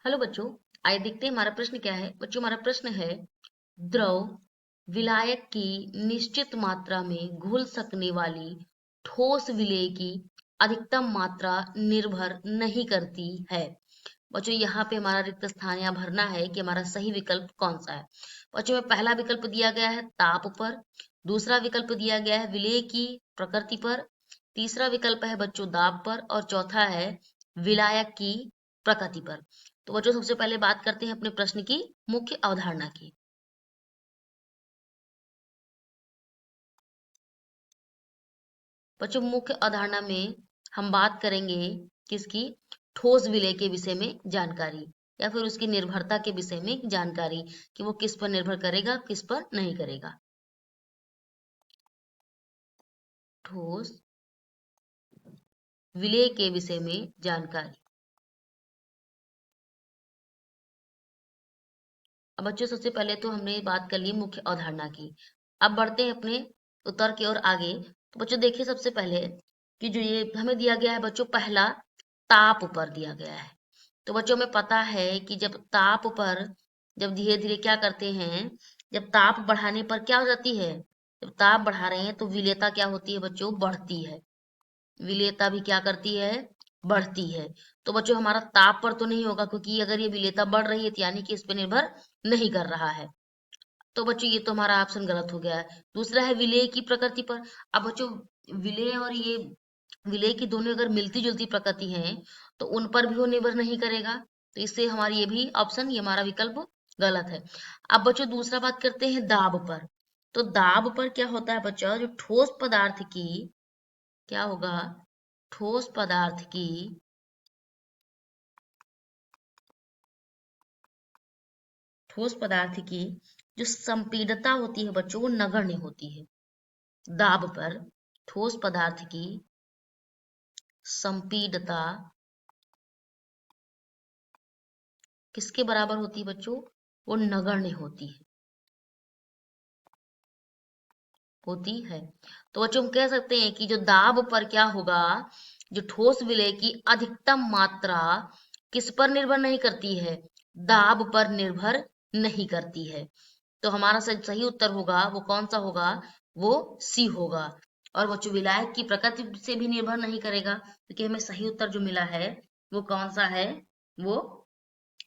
Hello बच्चों, आइए देखते हैं हमारा प्रश्न क्या है। बच्चों, हमारा प्रश्न है द्रव विलायक की निश्चित मात्रा में घुल सकने वाली ठोस विलेय की अधिकतम मात्रा निर्भर नहीं करती है। बच्चों, यहाँ पे हमारा रिक्त स्थान यहाँ भरना है कि हमारा सही विकल्प कौन सा है। बच्चों में पहला विकल्प दिया गया है ताप पर, दूसरा विकल्प दिया गया है विलेय की प्रकृति पर, तीसरा विकल्प है बच्चों दाब पर और चौथा है विलायक की प्रकृति पर। तो बच्चों, सबसे पहले बात करते हैं अपने प्रश्न की मुख्य अवधारणा की। बच्चों, मुख्य अवधारणा में हम बात करेंगे किसकी? ठोस विलय के विषय में जानकारी या फिर उसकी निर्भरता के विषय में जानकारी कि वो किस पर निर्भर करेगा, किस पर नहीं करेगा। ठोस विलय के विषय में जानकारी। अब बच्चों, सबसे पहले तो हमने बात कर ली मुख्य अवधारणा की। अब बढ़ते हैं अपने उत्तर की ओर आगे। तो बच्चों देखिए, सबसे पहले कि जो ये हमें दिया गया है बच्चों, पहला ताप पर दिया गया है। तो बच्चों हमें पता है कि जब ताप पर जब धीरे धीरे क्या करते हैं, जब ताप बढ़ाने पर क्या हो जाती है, जब ताप बढ़ा रहे हैं तो विलेयता क्या होती है बच्चों? बढ़ती है। विलेयता भी क्या करती है? बढ़ती है। तो बच्चों हमारा ताप पर तो नहीं होगा, क्योंकि अगर ये विलेयता बढ़ रही है तो यानी कि इस पे निर्भर नहीं कर रहा है। तो बच्चों ये तो हमारा ऑप्शन गलत हो गया है। दूसरा है विलेय की प्रकृति पर। अब बच्चों विलेय और ये विलेय की दोनों अगर मिलती जुलती प्रकृति हैं तो उन पर भी वो निर्भर नहीं करेगा। तो इससे हमारी ये भी ऑप्शन, ये हमारा विकल्प गलत है। अब बच्चों दूसरा बात करते हैं दाब पर। तो दाब पर क्या होता है बच्चों? जो ठोस पदार्थ की क्या होगा? ठोस पदार्थ की ठोस पदार्थ की जो संपीड़ितता होती है बच्चों, वो नगण्य होती है। दाब पर ठोस पदार्थ की संपीड़ितता किसके बराबर होती है बच्चों? वो नगण्य होती है। तो बच्चों हम कह सकते हैं कि जो दाब पर क्या होगा, जो ठोस विलय की अधिकतम मात्रा किस पर निर्भर नहीं करती है? दाब पर निर्भर नहीं करती है। तो हमारा सही उत्तर होगा वो कौन सा होगा? वो सी होगा। और बच्चों विलायक की प्रकृति से भी निर्भर नहीं करेगा, क्योंकि हमें सही उत्तर जो मिला है वो कौन सा है? वो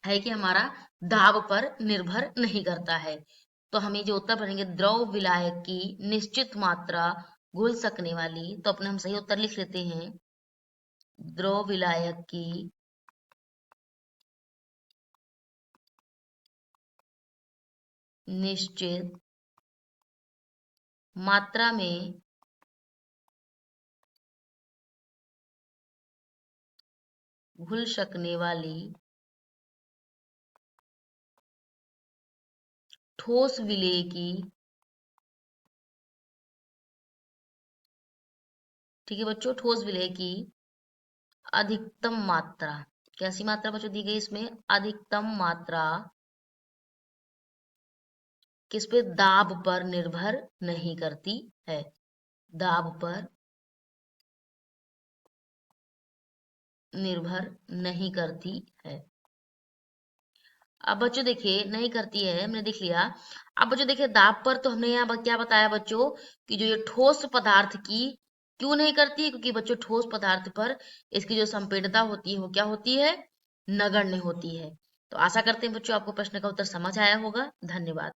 है कि हमारा दाब पर निर्भर नहीं करता है। तो हमें जो उत्तर भरेंगे द्रव विलायक की निश्चित मात्रा घुल सकने वाली, तो अपने हम सही उत्तर लिख लेते हैं द्रव विलायक की निश्चित मात्रा में घुल सकने वाली ठोस विलेय की, ठीक है बच्चों, ठोस विलेय की अधिकतम मात्रा, कैसी मात्रा बच्चों दी गई इसमें? अधिकतम मात्रा किस पे? दाब पर निर्भर नहीं करती है। दाब पर निर्भर नहीं करती है। अब बच्चों देखिए, नहीं करती है हमने देख लिया। अब बच्चों देखिए, दाब पर तो हमने यहाँ क्या बताया बच्चों कि जो ये ठोस पदार्थ की क्यों नहीं करती है? क्योंकि बच्चों ठोस पदार्थ पर इसकी जो संपीड़ितता होती है वो क्या होती है? नगण्य होती है। तो आशा करते हैं बच्चों आपको प्रश्न का उत्तर समझ आया होगा। धन्यवाद।